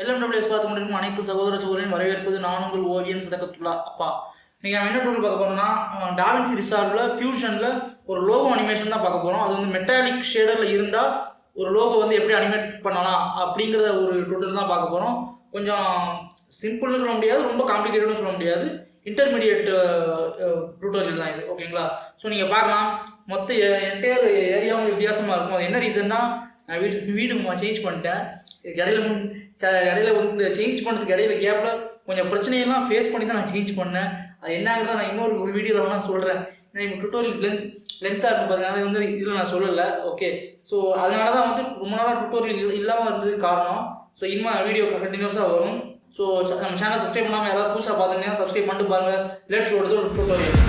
LMWS பார்த்து கொண்டிருக்கும் அனைத்து சகோதர சகோதரின் வரவேற்பது நான் உங்கள் ஓவியம் சதகத்துல்லா அப்பா. நீங்கள் நம்ம என்ன டூல் பார்க்க போகிறோம்னா டாவின்சி ரிசால்வில் ஃபியூஷனில் ஒரு லோகோ அனிமேஷன் தான் பார்க்க போகிறோம். அது வந்து மெட்டாலிக் ஷேடரில் இருந்தால் ஒரு லோகோ வந்து எப்படி அனிமேட் பண்ணலாம் அப்படிங்கிறத ஒரு டூட்டல் தான் பார்க்க போகிறோம். கொஞ்சம் சிம்பிள்னு சொல்ல முடியாது, ரொம்ப காம்ப்ளிகேட்டட்னு சொல்ல முடியாது, இன்டர்மீடியேட் டியூட்டோரியல் தான் இது. ஓகேங்களா? ஸோ நீங்கள் பார்க்கலாம், மொத்த என்டையர் ஏரியாவும் வித்தியாசமாக இருக்கும். அது என்ன ரீசன்னா, நான் வீட்டுக்கு சேஞ்ச் பண்ணிட்டேன். இதுக்கு இடையில வந்து சேஞ்ச் பண்ணுறதுக்கு இடையில கேப்பில் கொஞ்சம் பிரச்சனையெல்லாம் ஃபேஸ் பண்ணி தான் நான் சேஞ்ச் பண்ணேன். அது என்னங்கிறத நான் இன்னொரு வீடியோவில் நான் சொல்கிறேன். ஏன்னா இப்போ டுட்டோரியல் லென்த்தாக இருக்கும் பார்த்தீங்கன்னா வந்து இதில் நான் சொல்லலை. ஓகே, ஸோ அதனால தான் வந்து ரொம்ப நாளாக டுட்டோரியல் இல்லாமல் இருந்தது காரணம். ஸோ இனிமேல் வீடியோ கண்டினியூஸாக வரும். ஸோ நம்ம சேனல் சப்ஸ்கிரைப் பண்ணாமல் யாராவது புதுசாக பார்த்துருந்தீங்கன்னா சப்ஸ்கிரைப் பண்ணிட்டு பாருங்கள். Let's go to tutorial.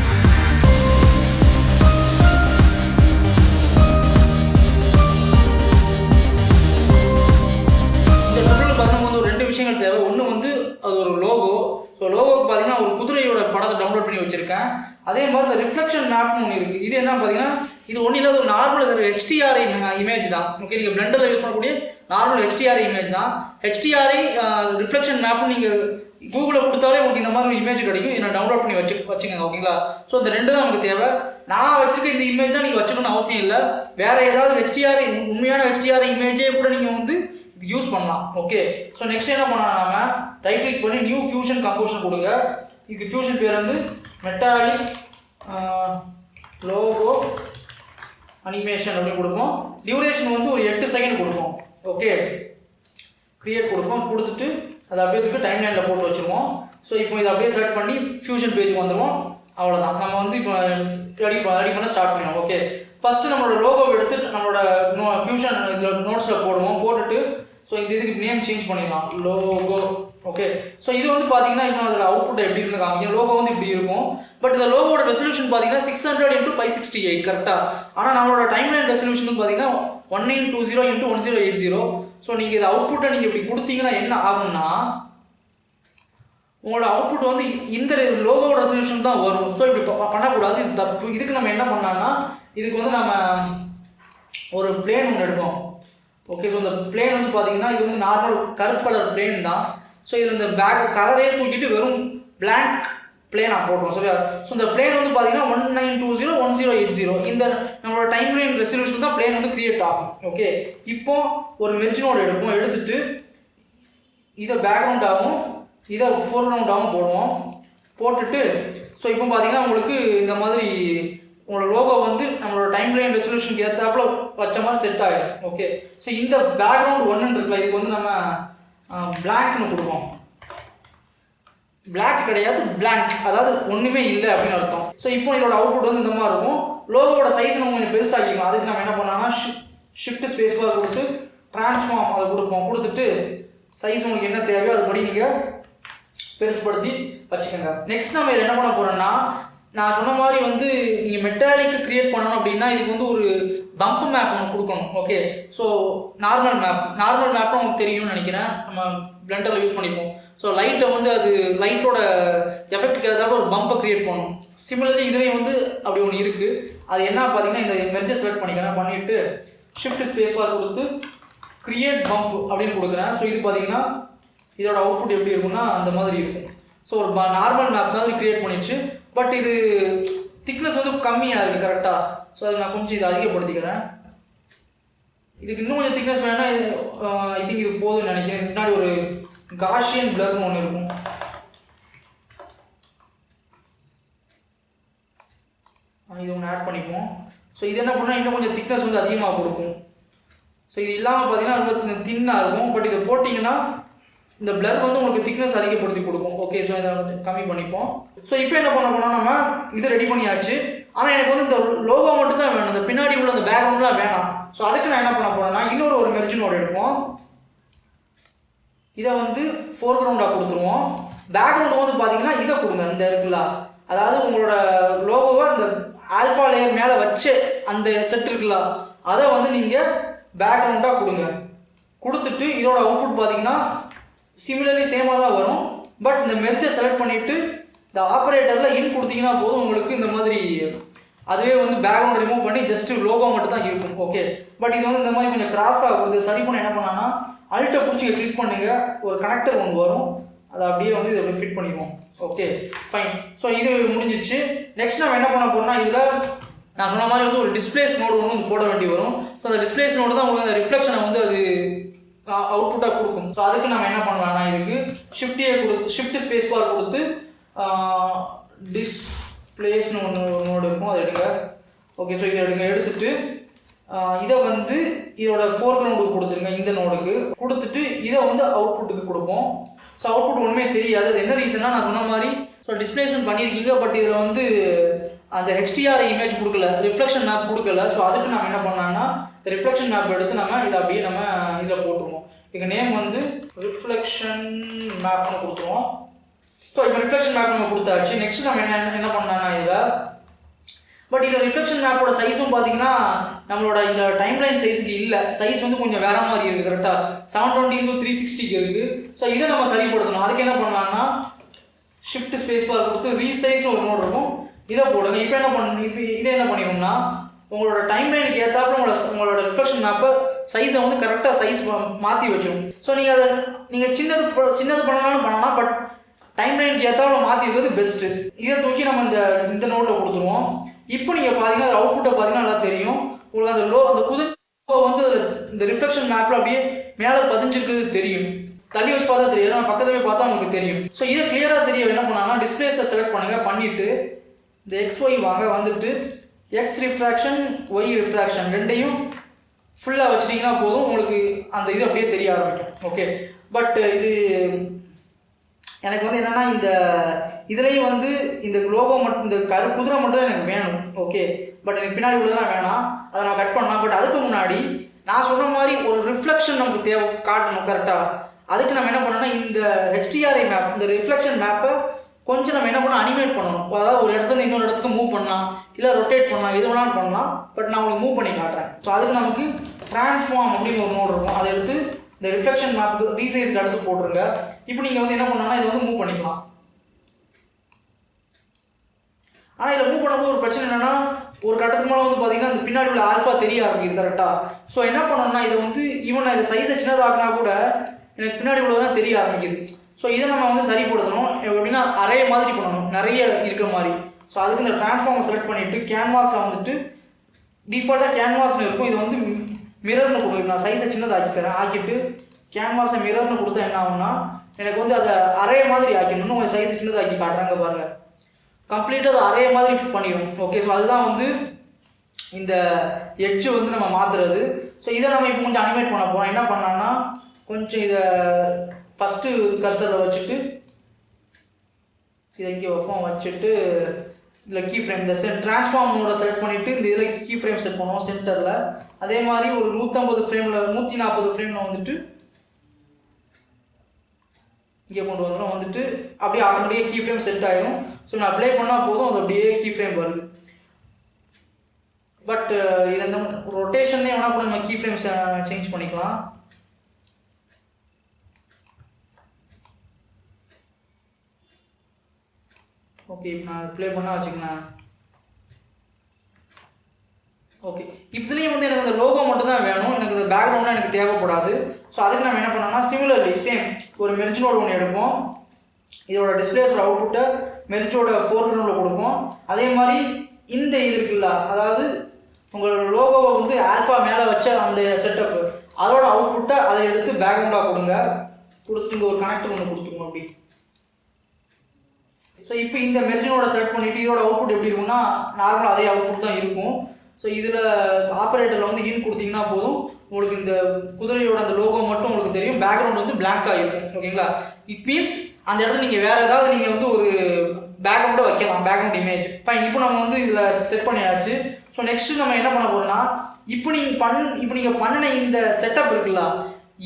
விஷயங்கள் தேவை. ஒன்று வந்து அது ஒரு லோகோ. ஸோ லோகோக்கு பார்த்தீங்கன்னா ஒரு குதிரையோட படத்தை டவுன்லோட் பண்ணி வச்சுருக்கேன். அதே மாதிரி இந்த ரிஃப்ளெக்ஷன் மேப்னு ஒன்று இருக்குது. இது என்ன பார்த்தீங்கன்னா, இது ஒன்றும் இல்லை, ஒரு நார்மல் HDRI இமேஜ் தான். ஓகே, நீங்கள் பிளெண்டரில் யூஸ் பண்ணக்கூடிய நார்மல் HDRI இமேஜ் தான். HDRI ரிஃப்ளெக்ஷன் மேப்னு நீங்கள் கூகுளில் கொடுத்தாலே உங்களுக்கு இந்த மாதிரி இமேஜ் கிடைக்கும். இதை டவுன்லோட் பண்ணி வச்சுக்கோங்க. ஓகேங்களா? ஸோ இந்த ரெண்டு தான் நமக்கு தேவை. நான் வச்சுருக்க இந்த இமேஜ் தான் நீங்கள் வச்சுக்கணும்னு அவசியம் இல்லை. வேறு ஏதாவது HDRI உண்மையான HDRI இமேஜே கூட நீங்கள் வந்து இது யூஸ் பண்ணலாம். ஓகே, ஸோ நெக்ஸ்ட் என்ன பண்ணலாம், நம்ம ரைட் கிளிக் பண்ணி நியூ ஃபியூஷன் கம்போசிஷன் கொடுங்க. இதுக்கு ஃபியூஷன் பேர் வந்து மெட்டாலிக் லோகோ அனிமேஷன் அப்படின்னு கொடுப்போம். டியூரேஷன் வந்து ஒரு 8 செகண்ட் கொடுப்போம். ஓகே, கிரியேட் கொடுப்போம். கொடுத்துட்டு அதை அப்படியே இதுக்கு டைம் லைனில் போட்டு வச்சுருவோம். ஸோ இப்போ இதை அப்படியே செலக்ட் பண்ணி ஃபியூஷன் பேஜுக்கு வந்துடுவோம். அவ்வளோதான், நம்ம வந்து இப்போ ரெடி பண்ண ஸ்டார்ட் பண்ணணும். ஓகே, ஃபஸ்ட்டு நம்மளோட லோகோவை எடுத்து நம்மளோட ஃபியூஷன் இதில் நோட்ஸில் போடுவோம். போட்டுட்டு ஸோ இதுக்கு நேம் சேஞ்ச் பண்ணிடலாம், லோகோ. ஓகே, ஸோ இது வந்து பார்த்தீங்கன்னா இப்போ அதோட அவுட்புட் எப்படி இருக்குன்னு காமிக்கும். லோகோ வந்து இப்படி இருக்கும். பட் இந்த லோகோட ரெசல்யூஷன் பார்த்தீங்கன்னா 600x568 கரெக்டாக. ஆனால் நம்மளோட டைம் லைன் ரெசல்யூஷன் வந்து பார்த்தீங்கன்னா 1920x1080. ஸோ நீங்கள் இது அவுட்புட்டை நீங்கள் இப்படி கொடுத்தீங்கன்னா என்ன ஆகும்னா, உங்களோட அவுட்புட் வந்து இந்த லோகோட ரெசல்யூஷன் தான் வரும். ஸோ இப்படி பண்ணக்கூடாது, இது தப்பு. இதுக்கு நம்ம என்ன பண்ணலாம்னா, இதுக்கு வந்து நம்ம ஒரு பிளேன் ஒன்று எடுப்போம். ஓகே, ஸோ இந்த பிளேன் வந்து பார்த்தீங்கன்னா இது வந்து நார்மல் கருப்பு கலர் பிளேன் தான். ஸோ இதில் இந்த பேக் கலரே தூக்கிட்டு வெறும் பிளாங்க் பிளேனாக போடுறோம். சரியா? ஸோ இந்த பிளேன் வந்து பார்த்தீங்கன்னா 1920x1080 இந்த நம்மளோட டைம் லைன் ரெசல்யூஷன் தான் பிளேன் வந்து கிரியேட் ஆகும். ஓகே, இப்போ ஒரு மெர்ஜ் நோட் எடுப்போம். எடுத்துட்டு இதை பேக்ரவுண்டாகவும் இதை ஃபோர்க்ரவுண்டாகவும் போடுவோம். போட்டுட்டு ஸோ இப்போ பார்த்தீங்கன்னா உங்களுக்கு இந்த மாதிரி உங்களோட லோகோ வந்து நம்மளோட டைம் லைன் ரெசல்யூஷனுக்கு ஏற்றாப்புல வச்ச மாதிரி செட் ஆகிடும். ஓகே, ஸோ இந்த பேக்ரவுண்ட் ஒன்று இருக்குல்ல, இதுக்கு வந்து நம்ம பிளாங்க்னு கொடுப்போம். பிளாக் கிடையாது, பிளாங்க், அதாவது ஒன்றுமே இல்லை அப்படின்னு அர்த்தம். ஸோ இப்போ இதோட அவுட்புட் வந்து இந்த மாதிரி இருக்கும். லோகோட சைஸ் நம்ம கொஞ்சம் பெருசாகிக்கலாம். அதுக்கு நம்ம என்ன பண்ணலாம்னா ஷிஃப்ட் ஸ்பேஸ் பார் கொடுத்து டிரான்ஸ்ஃபார்ம் அதை கொடுப்போம். கொடுத்துட்டு சைஸ் உங்களுக்கு என்ன தேவையோ அதுபடி நீங்கள் பெருசுப்படுத்தி வச்சுக்கோங்க. நெக்ஸ்ட் நம்ம இதில் என்ன பண்ண போகிறோம்னா, நான் சொன்ன மாதிரி வந்து நீங்கள் மெட்டாலிக்கு கிரியேட் பண்ணணும் அப்படின்னா இதுக்கு வந்து ஒரு பம்ப் மேப் ஒன்று கொடுக்கணும். ஓகே, ஸோ நார்மல் மேப்னு உங்களுக்கு தெரியும்னு நினைக்கிறேன். நம்ம பிளெண்டரில் யூஸ் பண்ணிப்போம். ஸோ லைட்டை வந்து அது லைட்டோட எஃபெக்ட்டுக்கு ஏதாவது ஒரு பம்பை கிரியேட் பண்ணணும். சிமிலர்லி இதுலேயும் வந்து அப்படி ஒன்று இருக்குது. அது என்ன பார்த்தீங்கன்னா, இந்த மெர்ஜை செலக்ட் பண்ணிக்கிறேன். பண்ணிவிட்டு ஷிஃப்ட் ஸ்பேஸ் பார் கொடுத்து கிரியேட் பம்ப் அப்படின்னு கொடுக்குறேன். ஸோ இது பார்த்தீங்கன்னா இதோட அவுட்புட் எப்படி இருக்குன்னா அந்த மாதிரி இருக்கும். ஸோ ஒரு நார்மல் மேப் மாதிரி கிரியேட் பண்ணிடுச்சு. பட் இது திக்னஸ் வந்து கம்மியாக இருக்குது கரெக்டாக. ஸோ அதை நான் கொஞ்சம் இதை அதிகப்படுத்திக்கிறேன். இதுக்கு இன்னும் கொஞ்சம் திக்னஸ் வேணும்னா ஐ திங்க் இது போதும்னு நினைக்கிறேன். முன்னாடி ஒரு காஷியன் பிளர்னு ஒன்று இருக்கும். இது ஒன்று ஆட் பண்ணிப்போம். ஸோ இது என்ன பண்ணால் இன்னும் கொஞ்சம் திக்னஸ் வந்து அதிகமாக கொடுக்கும். ஸோ இது இல்லாமல் பார்த்தீங்கன்னா ரொம்ப தின்னாக இருக்கும். பட் இதை போட்டிங்கன்னா இந்த பிளர் வந்து உங்களுக்கு திக்னஸ் அதிகப்படுத்தி கொடுக்கும். ஓகே, ஸோ இதை கம்மி பண்ணிப்போம். ஸோ இப்போ என்ன பண்ண போனால் நம்ம இதை ரெடி பண்ணியாச்சு. ஆனால் எனக்கு வந்து இந்த லோகோ மட்டும் தான் வேணும், இந்த பின்னாடி உள்ள அந்த பேக்ரவுண்ட்லாம் வேணாம். ஸோ அதுக்கு நான் என்ன பண்ண போகிறேன்னா இன்னொரு மெர்ஜ் நோட் எடுப்போம். இதை வந்து ஃபோர்க்ரவுண்டாக கொடுத்துருவோம். பேக்ரவுண்ட் வந்து பார்த்தீங்கன்னா இதை கொடுங்க, இந்த இருக்குல்ல, அதாவது உங்களோட லோகோவை அந்த ஆல்ஃபா லேயர் மேலே வச்சு அந்த செட் இருக்குல்ல, அதை வந்து நீங்கள் பேக்ரவுண்டாக கொடுங்க. கொடுத்துட்டு இதோட அவுட்புட் பார்த்தீங்கன்னா சிமிலர்லி சேமாக தான் வரும். பட் இந்த மெர்ஜை செலக்ட் பண்ணிவிட்டு இந்த ஆப்ரேட்டரில் இன் கொடுத்தீங்கன்னா போதும், உங்களுக்கு இந்த மாதிரி அதுவே வந்து பேக்ரவுண்ட் ரிமூவ் பண்ணி ஜஸ்ட் லோகோ மட்டும் தான் இருக்கும். ஓகே, பட் இது வந்து இந்த மாதிரி கொஞ்சம் கிராஸாக வருது. சரி பண்ண என்ன பண்ணான்னா அல்ட்டை பிடிச்சி கிளிக் பண்ணுங்க, ஒரு கனெக்டர் ஒன்று வரும், அதை அப்படியே வந்து இதை ஃபிட் பண்ணிக்குவோம். Okay fine. ஸோ இது முடிஞ்சிச்சு. நெக்ஸ்ட் நம்ம என்ன பண்ண போறோம்னா, இதில் நான் சொன்ன மாதிரி வந்து ஒரு டிஸ்பிளேஸ் நோடு ஒன்று போட வேண்டி வரும். ஸோ அந்த டிஸ்பிளேஸ் நோடு தான் உங்களுக்கு அந்த ரிஃப்ளெக்ஷனை வந்து அது அவுட்புட்டாக கொடுக்கும். ஸோ அதுக்கு நம்ம என்ன பண்ணலாம்னா, இதுக்கு ஷிஃப்ட் ஸ்பேஸ் பார் கொடுத்து டிஸ்பிளேஸ்னு ஒன்று நோடு இருக்கும், அதை எடுங்க. ஓகே, ஸோ இதை எடுத்துட்டு இதை வந்து இதோட ஃபோர்க்ரவுண்டுக்கு கொடுத்துருங்க, இந்த நோடுக்கு கொடுத்துட்டு இதை வந்து அவுட்புட்டுக்கு கொடுப்போம். ஸோ அவுட்புட் ஒன்றுமே தெரியாது. அது என்ன ரீசன்னா, நான் சொன்ன மாதிரி ஸோ டிஸ்பிளேஸ்மெண்ட் பண்ணியிருக்கீங்க, பட் இதில் வந்து அந்த HDR இமேஜ் கொடுக்கல, ரிஃப்ளெக்ஷன் மேப் கொடுக்கல. ஸோ அதுக்கு நம்ம என்ன பண்ணலாம்னா, ரிஃப்ளெக்ஷன் மேப் எடுத்து நம்ம இதை அப்படியே நம்ம இதில் போட்டுருவோம். எங்கள் நேம் வந்து ரிஃப்ளெக்ஷன் மேப்னு கொடுத்துருவோம். ஸோ இப்போ ரிஃப்ளெக்ஷன் மேப் நம்ம கொடுத்தாச்சு. நெக்ஸ்ட் நம்ம என்ன பண்ணலாம்னா, இதில் பட் இந்த ரிஃப்ளெக்ஷன் மேப்போட சைஸும் பார்த்தீங்கன்னா நம்மளோட இந்த டைம்லைன் சைஸுக்கு இல்லை, சைஸ் வந்து கொஞ்சம் வேற மாதிரி இருக்குது. கரெக்டாக 720x360 இருக்குது. ஸோ இதை நம்ம சரிப்படுத்தணும். அதுக்கு என்ன பண்ணலாம்னா, ஷிஃப்ட் ஸ்பேஸ் பார் கொடுத்து ரீசைஸ் ஒரு நோட் இருக்கும், இதை போடுங்க. இப்போ இதை என்ன பண்ணிடும்னா, உங்களோட டைம்லைனுக்கு ஏற்றாப்புல உங்களோட ரிஃப்ளெக்ஷன் மேப்பை சைஸை வந்து கரெக்டாக சைஸ் மாற்றி வச்சிடும். ஸோ நீங்கள் அதை நீங்கள் சின்னது பண்ணலாம்னு பண்ணலாம், பட் டைம்லைனுக்கு ஏற்றாப்புல மாற்றி இருக்கிறது பெஸ்ட்டு. இதை தூக்கி நம்ம இந்த நோட்டில் கொடுத்துருவோம். இப்போ நீங்கள் பார்த்தீங்கன்னா அது அவுட்புட்டை பார்த்தீங்கன்னா நல்லா தெரியும் உங்களுக்கு. அந்த குதிரை வந்து இந்த ரிஃப்ளெக்ஷன் மேப்பில் அப்படியே மேலே பதிஞ்சிருக்கிறது தெரியும். தள்ளி வச்சு பார்த்தா தெரியும், நான் பக்கத்துல போய் பார்த்தா உங்களுக்கு தெரியும். ஸோ இதை கிளியராக தெரிய என்ன பண்ணாங்கன்னா, டிஸ்பிளேஸை செலக்ட் பண்ணுங்கள், பண்ணிவிட்டு இந்த XY வாங்க, வந்துட்டு X ரிஃப்ராக்ஷன் Y ரிஃப்ராக்ஷன் ரெண்டையும் ஃபுல்லாக வச்சுட்டிங்கன்னா போதும், உங்களுக்கு அந்த இது அப்படியே தெரிய ஆரம்பிக்கும். ஓகே, பட் இது எனக்கு வந்து என்னென்னா, இந்த இதுலேயும் வந்து இந்த லோகோ மட்டும், இந்த குதிரை மட்டும் தான் எனக்கு வேணும். ஓகே, பட் எனக்கு பின்னாடி உள்ளதெல்லாம் வேணாம், அதை நான் கட் பண்ணலாம். பட் அதுக்கு முன்னாடி நான் சொன்ன மாதிரி ஒரு ரிஃப்ளெக்ஷன் நமக்கு தேவை காட்டணும் கரெக்டாக. அதுக்கு நம்ம என்ன பண்ணோம்னா, இந்த HDRI மேப், இந்த ரிஃப்ளெக்ஷன் மேப்பை கொஞ்சம் நம்ம என்ன பண்ணோம், அனிமேட் பண்ணணும். அதாவது ஒரு இடத்துல இன்னொரு இடத்துக்கு மூவ் பண்ணலாம், இல்லை ரொட்டேட் பண்ணலாம், எது வேணாலும் பண்ணலாம். பட் நான் உங்களுக்கு மூவ் பண்ணி காட்டுறேன். ஸோ அதுக்கு நமக்கு டிரான்ஸ்ஃபார்ம் அப்படின்னு ஒரு நோட் இருக்கும், அதை எடுத்து இந்த ரிஃப்ளெக்ஷன் மேப்புக்கு ரீசைஸ்க்கு அடுத்து போட்டுருங்க. இப்போ நீங்கள் வந்து என்ன பண்ணணும்னா, இதை வந்து மூவ் பண்ணிக்கலாம். ஆனால் இதில் மூவ் பண்ணும்போது ஒரு பிரச்சனை என்னென்னா, ஒரு கட்டத்துக்கு மேலே வந்து பார்த்தீங்கன்னா அந்த பின்னாடி உள்ள ஆல்ஃபா தெரிய ஆரம்பிக்குது கரெக்டாக. ஸோ என்ன பண்ணணும்னா, இதை வந்து ஈவன் நான் இதை சைஸை சின்னதாகினா கூட எனக்கு பின்னாடி உள்ளதான் தெரிய ஆரம்பிக்குது. ஸோ இதை நம்ம வந்து சரிப்படுத்தணும். எப்படின்னா அரே மாதிரி பண்ணணும், நிறைய இருக்கிற மாதிரி. ஸோ அதுக்கு இந்த ட்ரான்ஸ்ஃபார்மை செலக்ட் பண்ணிவிட்டு கேன்வாஸில் வந்துட்டு டிஃபால்ட்டாக கேன்வாஸ்னு இருக்கும், இதை வந்து மிரர்னு கொடுக்கும். நான் சைஸை சின்னதாக்கிக்கிறேன், ஆக்கிட்டு கேன்வாஸை மிரர்னு கொடுத்தா என்ன ஆகும்னா, எனக்கு வந்து அதை அரே மாதிரி ஆக்கிடணும். கொஞ்சம் சைஸை சின்னதாக்கி காட்டுறாங்க பாருங்கள், கம்ப்ளீட்டாக அதை அரே மாதிரி பண்ணிடும். ஓகே, ஸோ அதுதான் வந்து இந்த எட்ஜு வந்து நம்ம மாற்றுறது. ஸோ இதை நம்ம இப்போ கொஞ்சம் அனிமேட் பண்ண போகிறோம். என்ன பண்ணலான்னா, கொஞ்சம் இதை ஃபஸ்ட்டு கர்சரில் வச்சுட்டு இதை இங்கே வைப்போம், வச்சுட்டு இதில் கீ ஃப்ரேம் இந்த ட்ரான்ஸ்ஃபார்மோட செலக்ட் பண்ணிவிட்டு இந்த இதில் கீ ஃப்ரேம் செட் பண்ணுவோம் சென்டரில். அதே மாதிரி ஒரு 150 ஃப்ரேமில் 140 ஃப்ரேமில் வந்துட்டு இங்கே கொண்டு வந்துடும். வந்துட்டு அப்படியே ஆட்டோமேட்டிக்காக கீ ஃப்ரேம் செட் ஆகிடும். ஸோ நான் அப்ளை பண்ணால் போதும், அது அப்படியே கீ ஃப்ரேம் வருது. பட் இதை நம்ம ரொட்டேஷன்லேயே வேணால் கூட நம்ம கீ ஃப்ரேம் சேஞ்ச் பண்ணிக்கலாம். ஓகே, இப்போ நான் ப்ளே பண்ணால் வச்சுக்கலாம். ஓகே, இதுலேயும் வந்து எனக்கு அந்த லோகோ மட்டும் தான் வேணும், எனக்கு இந்த பேக்ரவுண்டாக எனக்கு தேவைப்படாது. ஸோ அதுக்கு நம்ம என்ன பண்ணோம்னா, சிமிலர்லி சேம் ஒரு மெர்ஜ் நோடு ஒன்று எடுப்போம், இதோட டிஸ்பிளேஸோட அவுட்புட்டை மெர்ஜோட ஃபோர்க்ரவுண்டில் கொடுப்போம். அதே மாதிரி இந்த இது இருக்குல்ல, அதாவது உங்களோட லோகோவை வந்து ஆல்ஃபா மேலே வச்ச அந்த செட்டப்பு, அதோட அவுட்புட்டை அதை எடுத்து பேக்ரவுண்டாக கொடுங்க. கொடுத்துட்டு இங்கே ஒரு கனெக்டர் ஒன்று கொடுத்துருவோம் அப்படி. ஸோ இப்போ இந்த மெர்ஜினோட செலக்ட் பண்ணிவிட்டு இதோட அவுட்புட் எப்படி இருக்கும்னா, நார்மலாக அதே அவுட்புட் தான் இருக்கும். ஸோ இதில் ஆப்ரேட்டரில் வந்து இன் கொடுத்தீங்கன்னா போதும், உங்களுக்கு இந்த குதிரையோட அந்த லோகோ மட்டும் உங்களுக்கு தெரியும், பேக்ரவுண்ட் வந்து பிளாங்காக இருக்கும். ஓகேங்களா, இட் மீன்ஸ் அந்த இடத்துல நீங்கள் வேறு ஏதாவது நீங்கள் வந்து ஒரு பேக்ரவுண்டை வைக்கலாம், பேக்ரவுண்ட் இமேஜ். ஃபைன், இப்போ நம்ம வந்து இதில் செட் பண்ணியாச்சு. ஸோ நெக்ஸ்ட்டு நம்ம என்ன பண்ண போகிறோம்னா, இப்போ நீங்கள் பண்ணின இந்த செட்டப் இருக்குல்ல,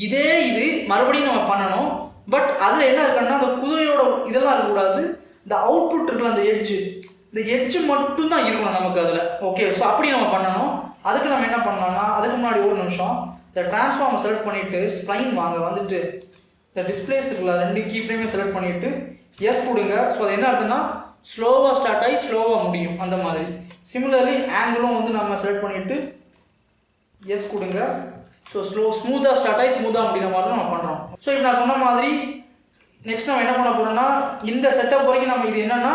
இது மறுபடியும் நம்ம பண்ணணும். பட் அதில் என்ன இருக்குன்னா, அந்த குதிரையோட இதெல்லாம் இருக்கக்கூடாது, இந்த அவுட்புட் இருக்குல்ல, அந்த எட்ஜு மட்டும்தான் இருக்கணும் நமக்கு அதில். ஓகே, ஸோ அப்படி நம்ம பண்ணணும். அதுக்கு நம்ம என்ன பண்ணோம்னா, அதுக்கு முன்னாடி ஒரு நிமிஷம் இந்த ட்ரான்ஸ்ஃபார்மை செலக்ட் பண்ணிவிட்டு ஸ்ப்ளைன் வாங்க, வந்துட்டு இந்த டிஸ்பிளேஸ் இருக்குல்ல, 2 கீ ஃப்ரேமே செலக்ட் பண்ணிவிட்டு எஸ் கொடுங்க. ஸோ அது என்ன அர்த்தம்னா, ஸ்லோவாக ஸ்டார்ட் ஆகி ஸ்லோவாக முடியும் அந்த மாதிரி. சிமிலர்லி ஆங்கிளும் வந்து நம்ம செலக்ட் பண்ணிவிட்டு எஸ் கொடுங்க. ஸோ ஸ்மூத்தாக ஸ்டார்ட் ஆகி ஸ்மூத்தாக முடிகிற மாதிரி தான் நம்ம பண்ணுறோம். ஸோ இப்போ நான் சொன்ன மாதிரி நெக்ஸ்ட் நம்ம என்ன பண்ண போகிறோம்னா இந்த செட்டப் வரைக்கும் நம்ம இது என்னென்னா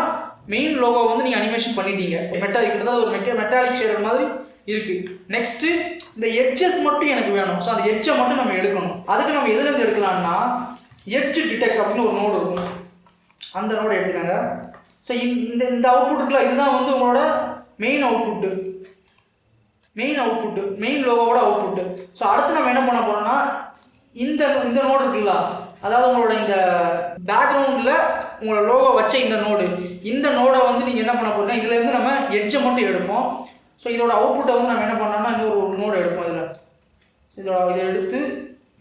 மெயின் லோகோ வந்து நீங்கள் அனிமேஷன் பண்ணிட்டீங்க. மெட்டாலிக் கிட்டத்தட்ட ஒரு மெட்டாலிக் ஷேடர் மாதிரி இருக்குது. நெக்ஸ்ட்டு இந்த எட்ஜஸ் மட்டும் எனக்கு வேணும். ஸோ அந்த எட்ஜை மட்டும் நம்ம எடுக்கணும். அதுக்கு நம்ம எதுலேருந்து எடுக்கலாம்னா எட்ஜ் டிடெக்ட் அப்படின்னு ஒரு நோடு இருக்கும், அந்த நோடு எடுத்துக்காங்க. ஸோ இந்த அவுட்புட் இருக்குல்ல, இதுதான் வந்து உங்களோட மெயின் அவுட்புட்டு, மெயின் லோகோவோட அவுட்புட்டு. ஸோ அடுத்து நம்ம என்ன பண்ண போகிறோம்னா இந்த நோடு இருக்குல்ல, அதாவது உங்களோட இந்த பேக்ரவுண்டில் உங்களோட லோகோ வச்ச இந்த நோடை வந்து நீங்கள் என்ன பண்ண போகிறீங்கன்னா இதுலேருந்து நம்ம எட்ஜை மட்டும் எடுப்போம். ஸோ இதோட அவுட்புட்டை வந்து நம்ம என்ன பண்ணோம்னா இன்னொரு நோடு எடுப்போம். இதை எடுத்து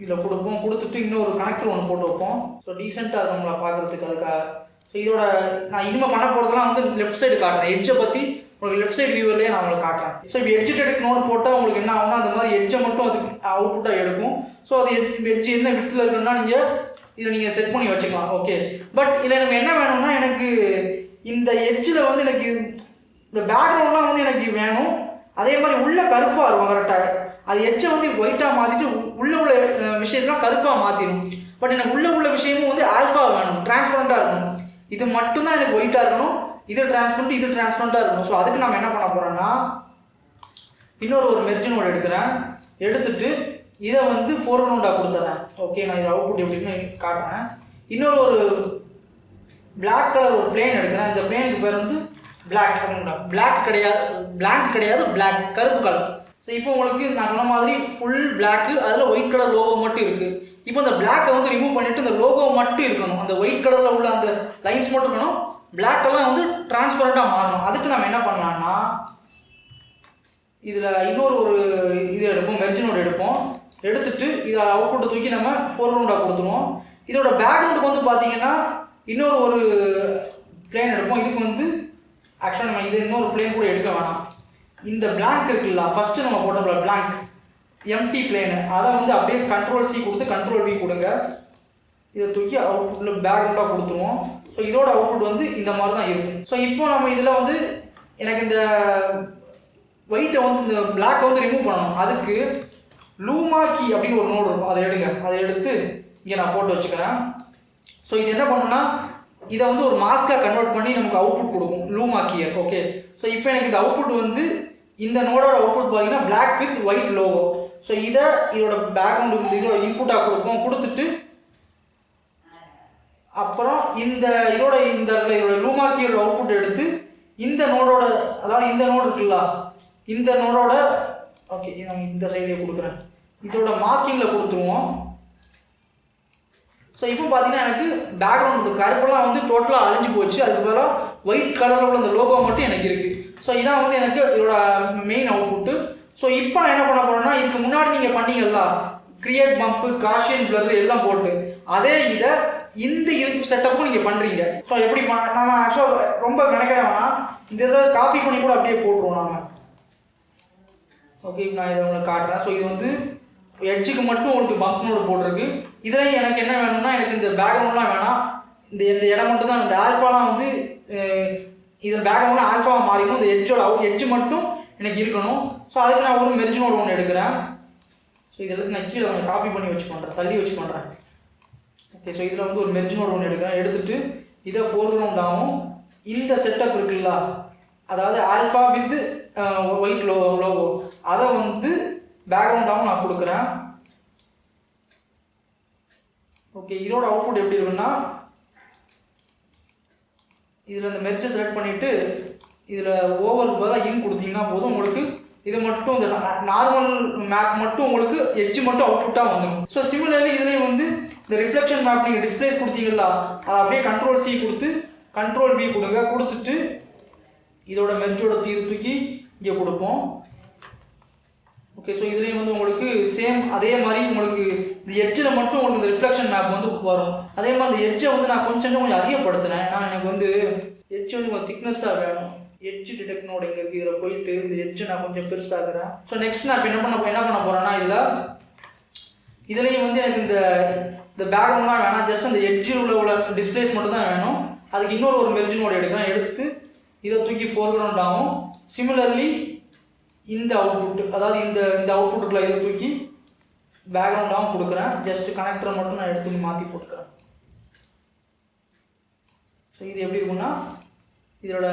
இதில் கொடுத்துட்டு இன்னொரு கனெக்டர் ஒன்று போட்டு வைப்போம். ஸோ டீசெண்டாக இருக்கும் நம்மளை பார்க்குறதுக்கு. அதுக்காக ஸோ இதோட நான் இனிமேல் பண்ண போகிறதுலாம் வந்து லெஃப்ட் சைடு காட்டுறேன். எட்ஜை பற்றி உங்களுக்கு லெஃப்ட் சைடு வியூவர்லேயே நான் உங்களுக்கு காட்டுறேன். ஸோ இப்போ எட்ஜ் டிடெக்ட் நோடு போட்டால் உங்களுக்கு என்ன ஆகும்னா அந்த மாதிரி எட்ஜை மட்டும் அதுக்கு அவுட்புட்டாக எடுக்கும். ஸோ அது எட்ஜ் என்ன வித்தில் இருக்குன்னா நீங்கள் செட் பண்ணி வச்சுக்கலாம். ஓகே, பட் இதில் எனக்கு என்ன வேணும்னா எனக்கு இந்த எட்ஜில் வந்து எனக்கு இந்த பேக்ரவுண்ட்லாம் வந்து எனக்கு வேணும். அதே மாதிரி உள்ள கருப்பாக இருக்கும் கரெக்டாக. அது எட்ஜை வந்து ஒயிட்டாக மாற்றிட்டு உள்ள விஷயத்தெலாம் கருப்பாக மாற்றிடும். பட் எனக்கு உள்ள விஷயமும் வந்து ஆல்ஃபா வேணும், டிரான்ஸ்பரண்ட்டாக இருக்கணும். இது மட்டும்தான் எனக்கு ஒயிட்டாக இருக்கணும், இது டிரான்ஸ்பரண்ட்டாக இருக்கணும். ஸோ அதுக்கு நம்ம என்ன பண்ண போகிறோன்னா இன்னொரு மெர்ஜ் நோடு எடுக்கிறேன். எடுத்துட்டு இதை வந்து ஃபோர்க்ரவுண்டாக கொடுத்துட்றேன். ஓகே, நான் இதை அவுட்புட் எப்படின்னு காட்டுறேன். இன்னொரு பிளாக் கலர் ஒரு பிளேன் எடுக்கிறேன். இந்த பிளேனுக்கு பேர் வந்து பிளாக் அப்படின்னா பிளாங்க் கிடையாது, பிளாக் கருப்பு கலர். ஸோ இப்போ உங்களுக்கு நான் சொன்ன மாதிரி ஃபுல் பிளாக்கு, அதில் ஒயிட் கலர் லோகோ மட்டும் இருக்குது. இப்போ அந்த பிளாக்கை வந்து ரிமூவ் பண்ணிவிட்டு இந்த லோகோ மட்டும் இருக்கணும். அந்த ஒயிட் கலரில் உள்ள அந்த லைன்ஸ் மட்டும் இருக்கணும், பிளாக்கெல்லாம் வந்து டிரான்ஸ்பரண்ட்டாக மாறணும். அதுக்கு நம்ம என்ன பண்ணலாம்னா இதில் இன்னொரு இது எடுப்போம், மெர்ஜ் நோடு எடுப்போம். எடுத்துட்டு இதை அவுட்புட்டை தூக்கி நம்ம ஃபோர்க்ரவுண்டாக கொடுத்துருவோம். இதோட பேக்ரவுண்டுக்கு வந்து பார்த்தீங்கன்னா இன்னொரு பிளேன் எடுப்போம். இதுக்கு வந்து ஆக்சுவலாக நம்ம இது இன்னொரு பிளேன் கூட எடுக்க வேணாம். இந்த பிளாங்க் இருக்குல்ல, ஃபஸ்ட்டு நம்ம போட்டோம்ல பிளாங்க் எம்டி பிளேனு, அதை வந்து அப்படியே கண்ட்ரோல் சி கொடுத்து கண்ட்ரோல் வி கொடுங்க. இதை தூக்கி அவுட்புட்டில் பேக்ரவுண்டாக கொடுத்துருவோம். ஸோ இதோட அவுட்புட் வந்து இந்த மாதிரி தான் இருக்கும். ஸோ இப்போ நம்ம இதில் வந்து எனக்கு இந்த ஒயிட்டை வந்து இந்த பிளாக்கை வந்து ரிமூவ் பண்ணணும். அதுக்கு லூமா கீ அப்படின்னு ஒரு நோடு இருக்கும், அதை எடுங்க. அதை எடுத்து இங்கே நான் போட்டு வச்சுக்கிறேன். ஸோ இது என்ன பண்ணணும்னா இதை வந்து ஒரு மாஸ்காக கன்வெர்ட் பண்ணி நமக்கு அவுட்புட் கொடுக்கும், லூமா கீயை. ஓகே, ஸோ இப்போ எனக்கு இந்த அவுட்புட் வந்து இந்த நோடோட அவுட்புட் பார்த்தீங்கன்னா black with white logo. So இதோட பேக்ரவுண்டுக்கு இதோட இன்புட்டாக கொடுத்துட்டு அப்புறம் இதோட லூமா கீயோட அவுட்புட் எடுத்து இந்த நோடோட, அதாவது இந்த நோடு இருக்குல்ல, இந்த நோடோட ஓகே நான் இந்த சைட்லேயே கொடுக்குறேன், இதோட மாஸ்கிங்கில் கொடுத்துருவோம். ஸோ இப்போ பார்த்தீங்கன்னா எனக்கு பேக்ரவுண்ட் இந்த கருப்பெல்லாம் வந்து டோட்டலாக அழிஞ்சு போச்சு. அதுக்கு பதிலாக ஒயிட் கலரில் உள்ள அந்த லோகோ மட்டும் எனக்கு இருக்குது. ஸோ இதான் வந்து எனக்கு இதோட மெயின் அவுட்புட்டு. ஸோ இப்போ நான் என்ன பண்ண போகிறேன்னா இதுக்கு முன்னாடி நீங்கள் பண்ணீங்கல்ல கிரியேட் பம்ப்பு, காஷியன் பிளர் எல்லாம் போட்டு அதே இதை இந்த செட்டப்பும் நீங்கள் பண்ணுறீங்க. ஸோ எப்படி நம்ம ஆக்சுவலாக ரொம்ப நினைக்கிற வேணாம், இந்த இதில் காப்பி பண்ணி கூட அப்படியே போட்டுருவோம் நம்ம. ஓகே, நான் இதை உங்களுக்கு காட்டுறேன். ஸோ இது வந்து எட்ஜுக்கு மட்டும் உங்களுக்கு பம்ப் நோடு போட்டிருக்கு. இதில் எனக்கு என்ன வேணும்னா எனக்கு இந்த பேக்ரவுண்ட்லாம் வேணாம், இந்த இடம் மட்டும் தான், இந்த ஆல்ஃபாலாம் வந்து இதில் பேக்ரவுண்ட்லாம் ஆல்ஃபாவாக மாறிக்கணும். இந்த எட்ஜு மட்டும் எனக்கு இருக்கணும். ஸோ அதுக்கு நான் ஒரு மெர்ஜ் நோடு ஒன்று எடுக்கிறேன். ஸோ இதெல்லாம் நான் கீழே கொஞ்சம் காப்பி பண்ணி வச்சு பண்ணுறேன், தள்ளி வச்சு பண்ணுறேன். ஓகே, ஸோ இதில் வந்து ஒரு மெர்ஜ் நோடு ஒன்று எடுக்கிறேன். எடுத்துகிட்டு இதை ஃபோர்க்ரவுண்டாகவும் இந்த செட்டப் இருக்குல்ல, அதாவது ஆல்ஃபா வித் ஒயிட் லோகோ, அதை வந்து பேக்ரவுண்டாகவும் நான் கொடுக்குறேன். ஓகே, இதோட அவுட்புட் எப்படி இருக்குன்னா இதில் இந்த மெர்ஜை செலக்ட் பண்ணிவிட்டு இதில் ஓவருக்கு பதிலாக இன் கொடுத்தீங்கன்னா போதும். உங்களுக்கு இது மட்டும் இந்த நார்மல் மேப் மட்டும் உங்களுக்கு எட்ஜ் மட்டும் அவுட்புட்டாக வந்துடும். ஸோ சிமிலர்லி இதுலேயும் வந்து இந்த ரிஃப்ளெக்ஷன் மேப் நீங்கள் டிஸ்பிளேஸ் கொடுத்தீங்களா, அதை அப்படியே கண்ட்ரோல் சி கொடுத்து கண்ட்ரோல் வி கொடுங்க. கொடுத்துட்டு இதோட மெர்ஜோட தூக்கி இங்கே கொடுப்போம். ஓகே, ஸோ இதுலேயும் வந்து உங்களுக்கு சேம் அதே மாதிரி உங்களுக்கு இந்த எட்ஜில் மட்டும் உங்களுக்கு இந்த ரிஃப்ளெக்ஷன் மேப் வந்து வரும். அதே மாதிரி இந்த எட்ஜை வந்து நான் கொஞ்சம் அதிகப்படுத்தினேன். ஏன்னா எனக்கு வந்து எட்ஜ் வந்து கொஞ்சம் திக்னஸாக வேணும். எட்ஜ் டிடெக்ட் நோடு இங்கே இருக்குது, இதில் போயிட்டு இந்த எட்ஜை நான் கொஞ்சம் பெருசாகிறேன். ஸோ நெக்ஸ்ட் நான் இப்போ என்ன பண்ண போகிறேன்னா இதுலேயும் வந்து எனக்கு இந்த பேக்ரவுண்ட்லாம் வேணாம், ஜஸ்ட் அந்த எட்ஜில் உள்ள டிஸ்பிளேஸ் மட்டும் தான் வேணும். அதுக்கு இன்னொரு மெர்ஜ் நோடு எடுக்கிறேன். எடுத்து இதை தூக்கி ஃபோர்க்ரவுண்ட் ஆகும். சிமிலர்லி இந்த அவுட்புட், அதாவது இந்த அவுட்புட்டுக்குள்ள இதை தூக்கி பேக்ரவுண்டாகவும் கொடுக்குறேன். ஜஸ்ட் கனெக்டரை மட்டும் நான் எடுத்து மாற்றி போட்டுக்கிறேன். ஸோ இது எப்படி இருக்குன்னா இதோட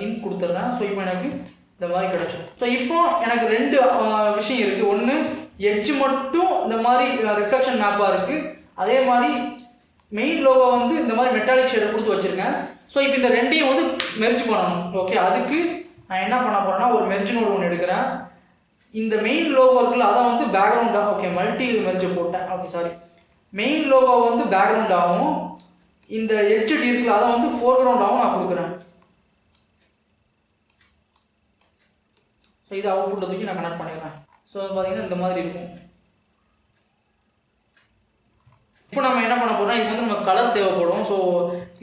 இங்க் கொடுத்துட்றேன். ஸோ இப்போ எனக்கு இந்த மாதிரி கிடச்சிடும். ஸோ இப்போ எனக்கு ரெண்டு விஷயம் இருக்குது. ஒன்று எட்ஜ் மட்டும் இந்த மாதிரி ரிஃப்ளெக்ஷன் மேப்பாக இருக்குது. அதே மாதிரி மெயின் லோகோ வந்து இந்த மாதிரி மெட்டாலிக் ஷேடை கொடுத்து வச்சுருக்கேன். ஸோ இப்போ இந்த ரெண்டையும் வந்து மெர்ஜ் பண்ணணும். ஓகே, அதுக்கு நான் என்ன பண்ண போகிறேன்னா ஒரு மெர்ஜ் நோடு ஒன்று எடுக்கிறேன். இந்த மெயின் லோகோ இருக்குல்ல அதை வந்து பேக்ரவுண்டாக ஓகே மல்டி மெர்ஜ் போட்டேன். ஓகே சாரி, மெயின் லோகோ வந்து பேக்ரவுண்டாகவும் இந்த எட்ஜ் இருக்குல்ல அதை வந்து ஃபோர்க்ரவுண்டாகவும் நான் கொடுக்குறேன். ஸோ இது அவுட்புட்டை தூக்கி நான் கனெக்ட் பண்ணிடுறேன். ஸோ பார்த்தீங்கன்னா இந்த மாதிரி இருக்கும். இப்போ நம்ம என்ன பண்ண போகிறோம், இதுக்கு வந்து நம்ம கலர் தேவைப்படும். ஸோ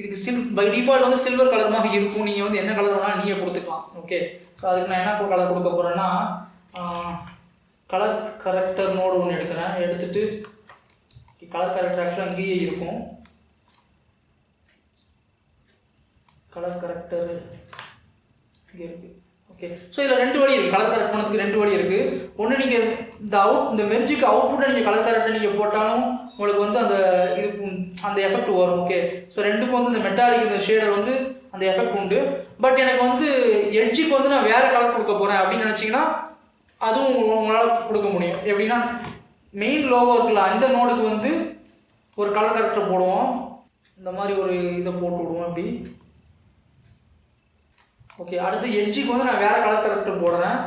இதுக்கு பை டிஃபால்ட் வந்து சில்வர் கலர் மாதிரி இருக்கும். நீங்கள் வந்து என்ன கலர் வேணாலும் நீங்கள் கொடுத்துக்கலாம். ஓகே, ஸோ அதுக்கு நான் என்ன கலர் கொடுக்க போகிறேன்னா கலர் கரெக்டர் நோடு ஒன்று எடுக்கிறேன். எடுத்துட்டு கலர் கரெக்டர் ஆக்சுவலாக இங்கேயே இருக்கும். கலர் கரெக்டர் இங்கே இருக்குது. ஓகே, ஸோ இதில் ரெண்டு வழி இருக்குது. கலர் கரெக்ட் பண்ணதுக்கு ரெண்டு வழி இருக்குது. ஒன்று நீங்கள் இந்த மெர்ஜுக்கு அவுட்புட்டை நீங்கள் கலர் கரெக்டை நீங்கள் போட்டாலும் உங்களுக்கு வந்து அந்த எஃபெக்ட் வரும். ஓகே, ஸோ ரெண்டுக்கும் வந்து இந்த மெட்டாலிக் இந்த ஷேடர் வந்து அந்த எஃபெக்ட் உண்டு. பட் எனக்கு வந்து எட்ஜுக்கு வந்து நான் வேறு கலர் கொடுக்க போகிறேன் அப்படின்னு நினச்சிங்கன்னா அதுவும் உங்களால் கொடுக்க முடியும். எப்படின்னா மெயின் லோகோ இருக்குல்ல அந்த நோடுக்கு வந்து ஒரு கலர் கரெக்டரை போடுவோம். இந்த மாதிரி ஒரு இதை போட்டு விடுவோம் அப்படி. ஓகே, அடுத்து எட்ஜுக்கு வந்து நான் வேறு கலர் கரெக்டர் போடுறேன்.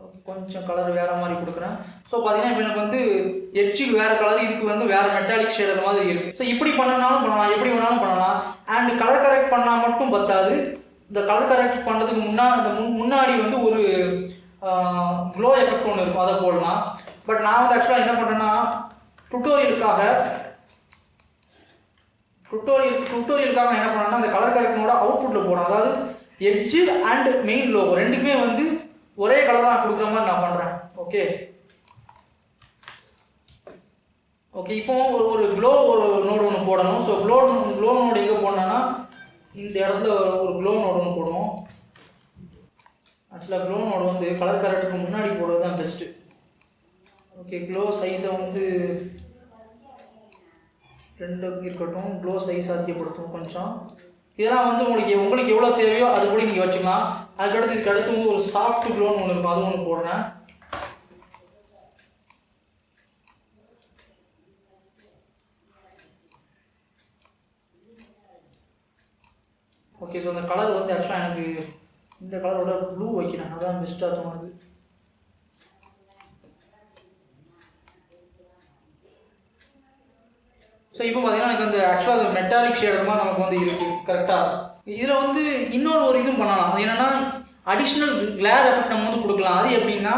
ஓகே, கொஞ்சம் கலர் வேறு மாதிரி கொடுக்குறேன். ஸோ பார்த்தீங்கன்னா இப்போ எனக்கு வந்து எட்ஜுக்கு வேறு கலர், இதுக்கு வந்து வேறு மெட்டாலிக் ஷேடர் மாதிரி இருக்குது. ஸோ இப்படி பண்ணனாலும் பண்ணலாம், எப்படி வேணாலும் பண்ணலாம். அண்ட் கலர் கரெக்ட் பண்ணால் மட்டும் பத்தாது. இந்த கலர் கரெக்ட் பண்ணுறதுக்கு முன்னாடி வந்து ஒரு க்ளோ எஃபெக்ட் ஒன்று இருக்கும், அதை போடலாம். பட் நான் வந்து ஆக்சுவலாக என்ன பண்ணுறேன்னா டுட்டோரியலுக்காக என்ன பண்ணேன்னா அந்த கலர் கரெக்டனோட அவுட்புட்டில் போடுறேன். அதாவது எட்ஜு அண்ட் மெயின் லோகோ ரெண்டுக்குமே வந்து ஒரே கலர் தான் கொடுக்குற மாதிரி நான் பண்ணுறேன். ஓகே, இப்போ ஒரு க்ளோ நோடு ஒன்று போடணும். ஸோ க்ளோ நோடு எங்கே போடணும்னா இந்த இடத்துல ஒரு க்ளோ நோடு ஒன்று போடுவோம். ஆக்சுவலாக க்ளோ நோடு வந்து கலர் கரெக்டுக்கு முன்னாடி போடுறது தான் பெஸ்ட்டு. ஓகே, க்ளோ சைஸை வந்து 2 இருக்கட்டும். க்ளோ சைஸ் அதிகப்படுத்தும் கொஞ்சம். இதெல்லாம் வந்து உங்களுக்கு எவ்வளோ தேவையோ அது கூட நீங்கள் வச்சுக்கலாம். அதுக்கடுத்து இதுக்கு அடுத்து வந்து ஒரு சாஃப்ட் க்ளோன்னு ஒன்று இருக்கும், அது ஒன்று போடுறேன். ஓகே, ஸோ அந்த கலர் வந்து ஆக்சுவலாக எனக்கு இந்த கலரோட ப்ளூ வைக்கிறேன், அதான் பெஸ்ட்டாக தோணுது. ஸோ இப்போ பார்த்தீங்கன்னா எனக்கு அந்த ஆக்சுவலாக அது மெட்டாலிக் ஷேடர் மாதிரி நமக்கு வந்து இருக்குது கரெக்டாக. இதில் வந்து இன்னொரு இதுவும் பண்ணலாம். அது என்னென்னா அடிஷ்னல் கிளேர் எஃபெக்ட் நம்ம வந்து கொடுக்கலாம். அது எப்படின்னா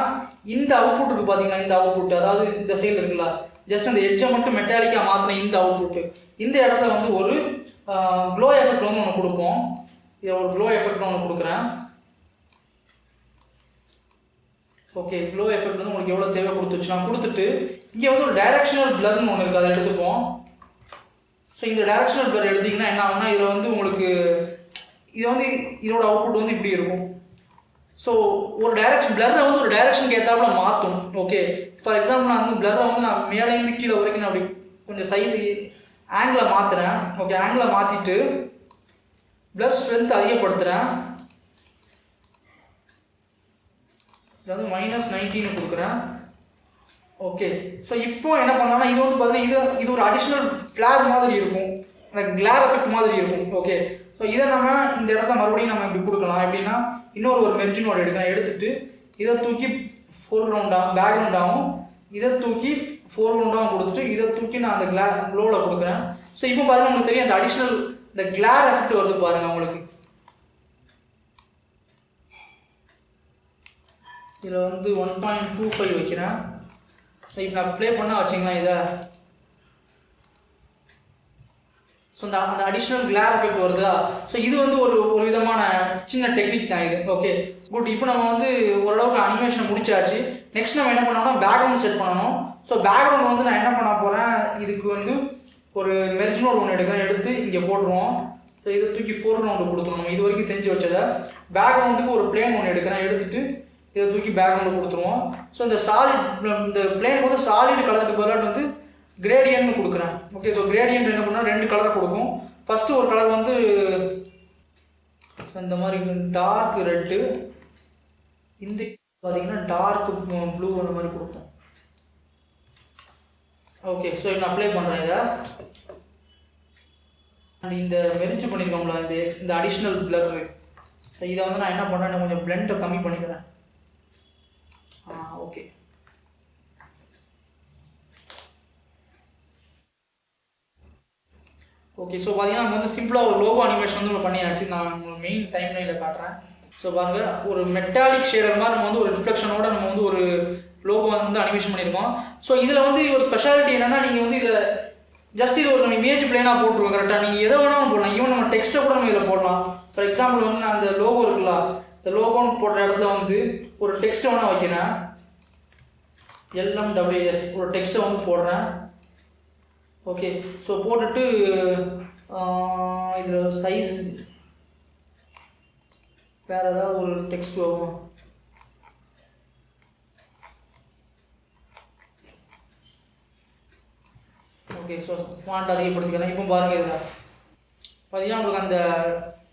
இந்த அவுட்புட் இருக்குது பார்த்தீங்கன்னா, இந்த அவுட்புட் அதாவது இந்த சைடில் இருக்குல்ல, ஜஸ்ட் அந்த எட்ஜை மட்டும் மெட்டாலிக்காக மாற்றின இந்த அவுட்புட்டு இந்த இடத்துல வந்து ஒரு க்ளோ எஃபெக்ட் வந்து ஒன்று கொடுப்போம். இதை ஒரு க்ளோ எஃபெக்ட் ஒன்று கொடுக்குறேன். ஓகே, க்ளோ எஃபெக்ட் வந்து உங்களுக்கு எவ்வளோ தேவை கொடுத்துட்டு இங்கே வந்து ஒரு டைரக்ஷனல் பிளர்னு ஒன்று இருக்குது, அதை எடுத்துப்போம். ஸோ இந்த டைரக்ஷனல் பிளர் எடுத்திங்கன்னா என்ன ஆகும்னா இதில் வந்து உங்களுக்கு இதோட அவுட்புட் வந்து இப்படி இருக்கும். ஸோ ஒரு பிளரை வந்து ஒரு டைரக்ஷனுக்கு ஏற்றாப்புல மாற்றும். ஓகே, ஃபார் எக்ஸாம்பிள் நான் வந்து பிளரை வந்து நான் மேலேருந்து கீழே வரைக்கும் நான் அப்படி கொஞ்சம் சைஸ் ஆங்கிளை மாற்றுறேன். ஓகே, ஆங்கிளை மாற்றிட்டு பிளர் ஸ்ட்ரென்த் அதிகப்படுத்துகிறேன். இதில் வந்து -19 கொடுக்குறேன். ஓகே, ஸோ இப்போ என்ன பண்ணலாம்னா இது வந்து பார்த்தீங்கன்னா இது ஒரு அடிஷ்னல் ஃப்ளார் மாதிரி இருக்கும், அந்த கிளார் எஃபெக்ட் மாதிரி இருக்கும். ஓகே, ஸோ இதை நம்ம இந்த இடத்துல மறுபடியும் நம்ம இப்படி கொடுக்கலாம். எப்படின்னா இன்னொரு மெர்ஜ் நோடு எடுத்துட்டு இதை தூக்கி பேக்ரவுண்டாகவும் இதை தூக்கி ஃபோர்க்ரவுண்டாகவும் கொடுத்துட்டு இதை தூக்கி நான் அந்த க்ளோவில் கொடுக்குறேன். ஸோ இப்போ பார்த்தீங்கன்னா உங்களுக்கு தெரியும் அந்த அடிஷ்னல் இந்த கிளார் எஃபெக்ட் வருது பாருங்கள் உங்களுக்கு. இதில் வந்து 1.25 வைக்கிறேன். இப்போ நான் ப்ளே பண்ணால் வச்சிங்களேன் இதை. ஸோ அந்த அடிஷ்னல் கிளார் எஃபெக்ட் வருதா. ஸோ இது வந்து ஒரு விதமான சின்ன டெக்னிக் தான் இது. Okay good. இப்போ நம்ம வந்து ஓரளவுக்கு அனிமேஷன் முடிச்சாச்சு. நெக்ஸ்ட் நம்ம என்ன பண்ணோம்னா பேக்ரவுண்ட் செட் பண்ணணும். ஸோ பேக்ரவுண்ட் வந்து நான் என்ன பண்ண போகிறேன், இதுக்கு வந்து ஒரு மெர்ஜ் நோட் ஒன்று எடுத்து இங்கே போட்டுருவோம். ஸோ இதை தூக்கி ஃபோர்க்ரவுண்டு கொடுத்துருவோம். இது வரைக்கும் செஞ்சு வச்சதை பேக்ரவுண்டுக்கு ஒரு பிளேன் ஒன்று எடுக்கிறேன். எடுத்துகிட்டு இதை தூக்கி பேக்ரவுண்டில் கொடுத்துருவோம். ஸோ இந்த இந்த பிளேனுக்கு வந்து சாலிட் கலருக்கு பதிலாக வந்து கிரேடியன்ட்னு கொடுக்குறேன். ஓகே, ஸோ கிரேடியன்ட் என்ன பண்ணால் 2 கலர் கொடுக்கும். ஃபஸ்ட்டு ஒரு கலர் வந்து இந்த மாதிரி டார்க் ரெட்டு, இந்த பார்த்தீங்கன்னா டார்க் ப்ளூ அந்த மாதிரி கொடுக்கும். ஓகே, ஸோ நான் அப்ளை பண்ணுறேன் இதை. அண்ட் இந்த மெரிஞ்சு பண்ணியிருக்கோம்ல இந்த அடிஷ்னல் பிளர், ஸோ இதை வந்து நான் என்ன பண்ணுறேன், கொஞ்சம் பிளெண்டை கம்மி பண்ணிக்கிறேன். Okay, okay. ஸோ பார்த்தீங்கன்னா நம்ம வந்து சிம்பிளாக ஒரு லோகோ அனிமேஷன் வந்து பண்ணியாச்சு. நான் உங்களுக்கு மெயின் டைம்லைனில் காட்டுறேன். ஸோ பாருங்கள், ஒரு மெட்டாலிக் ஷேடர் மாதிரி நம்ம வந்து ஒரு ரிஃப்ளெக்ஷனோட நம்ம வந்து ஒரு லோகோ வந்து அனிமேஷன் பண்ணியிருக்கோம். ஸோ இதில் வந்து ஒரு ஸ்பெஷாலிட்டி என்னென்னா, நீங்கள் வந்து இதில் ஜஸ்ட் இது ஒரு இமேஜ் பிளேனாக போட்டுருவோம். கரெக்டாக நீங்கள் எதை வேணாலும் போடலாம். ஈவன் நம்ம டெக்ஸ்ட்டை கூட நம்ம இதில் போடலாம். ஃபார் எக்ஸாம்பிள் வந்து நான் அந்த லோகோ இருக்குல்ல, இந்த லோகோன்னு போடுற இடத்துல வந்து ஒரு டெக்ஸ்ட்டை வேணால் வைக்கிறேன். LMWS ஒரு டெக்ஸ்ட்டை வந்து போடுறேன். ஓகே, ஸோ போட்டுட்டு இதில் சைஸ் வேறு ஏதாவது ஒரு டெக்ஸ்ட் வரும். ஓகே, ஸோ ஃபாண்ட் அதிகப்படுத்திக்கிறேன். இப்போ பாருங்கள், இதில் பார்த்தீங்கன்னா உங்களுக்கு அந்த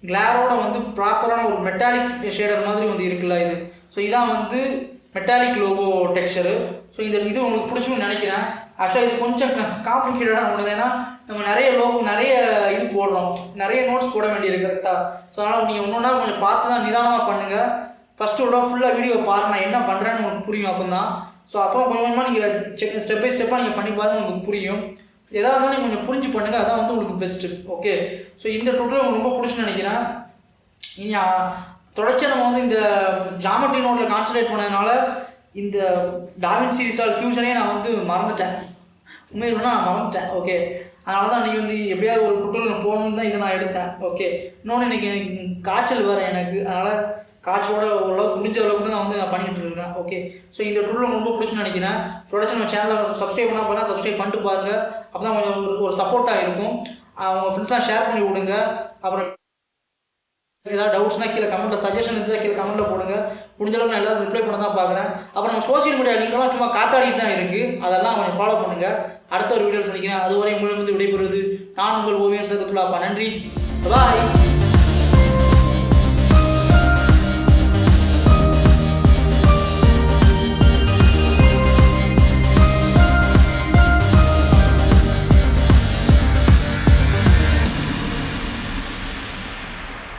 கிளாரோட வந்து ப்ராப்பரான ஒரு மெட்டாலிக் ஷேடர் மாதிரி வந்து இருக்குல்ல இது. ஸோ இதான் வந்து மெட்டாலிக் லோகோ டெக்ஸ்சரு. ஸோ இது உங்களுக்கு பிடிச்சுன்னு நினைக்கிறேன். ஆக்சுவலாக இது கொஞ்சம் காம்ப்ளிகேட்டடான ஒன்று. ஏன்னா நம்ம நிறைய இது போடுறோம், நிறைய நோட்ஸ் போட வேண்டியிருக்கு கரெக்டாக. ஸோ அதனால் நீங்கள் ஒன்று ஒன்றா கொஞ்சம் பார்த்து தான் நிதானமாக பண்ணுங்கள். ஃபஸ்ட்டு ஒரு ஃபுல்லாக வீடியோ பாருங்கள், நான் என்ன பண்ணுறேன்னு உங்களுக்கு புரியும் அப்போ தான். ஸோ அப்புறம் கொஞ்சம் கொஞ்சமாக நீங்கள் ஸ்டெப் பை ஸ்டெப்பாக நீங்கள் பண்ணி பாருங்கள், உங்களுக்கு புரியும். எதாக இருந்தாலும் நீங்கள் கொஞ்சம் புரிஞ்சு பண்ணுங்கள், அதான் வந்து உங்களுக்கு பெஸ்ட்டு. ஓகே, ஸோ இந்த டுட்டோரியல் உங்களுக்கு ரொம்ப பிடிச்சுன்னு நினைக்கிறேன். நீங்கள் தொடர்ச்சி நம்ம வந்து இந்த ஜாமெட்ரி நோட்டில் கான்சன்ட்ரேட் பண்ணதுனால இந்த டாவின்சி ரிசால்வ் ஃபியூஷனே நான் வந்து மறந்துட்டேன். உண்மையில்னா நான் மறந்துட்டேன். ஓகே, அதனால தான் நீங்கள் வந்து எப்படியாவது ஒரு டுட்டோரியல் போகணுன்னு தான் இதை நான் எடுத்தேன். ஓகே, இன்னொன்று இன்றைக்கி காய்ச்சல் வேறு எனக்கு, அதனால் காய்ச்சலோட ஓரளவுக்கு முடிஞ்ச அளவுக்கு தான் நான் வந்து பண்ணிகிட்டு இருக்கேன். ஓகே, ஸோ இந்த டுட்டோரியல் ரொம்ப பிடிச்சுன்னு நினைக்கிறேன். தொடர்ச்சி நம்ம சேனலை சப்ஸ்கிரைப் பண்ணால் சப்ஸ்கிரைப் பண்ணிட்டு பாருங்கள். அப்போ தான் கொஞ்சம் ஒரு சப்போர்ட்டாக இருக்கும். அவங்க ஃப்ரெண்ட்ஸ்லாம் ஷேர் பண்ணி விடுங்க. அப்புறம் ஏதாவது டவுட்ஸ்னால் கீழே கமெண்ட்டில், சஜஷன் இருந்தால் கீழே கமெண்ட்டில் போடுங்க. முடிஞ்ச அளவுக்கு நான் எல்லாரும் ரிப்ளை பண்ண தான் பார்க்குறேன். அப்புறம் நம்ம சோஷியல் மீடியா லிங்க்லாம் சும்மா காத்தாடிட்டு தான் இருக்குது, அதெல்லாம் கொஞ்சம் ஃபாலோ பண்ணுங்கள். அடுத்த ஒரு வீடியோ சந்திக்கிறேன். அதுவரை உங்களிடம் விடைபெறுவது நான் உங்கள் ஓவியம் சதத்துலாப்பா. நன்றி, பாய்.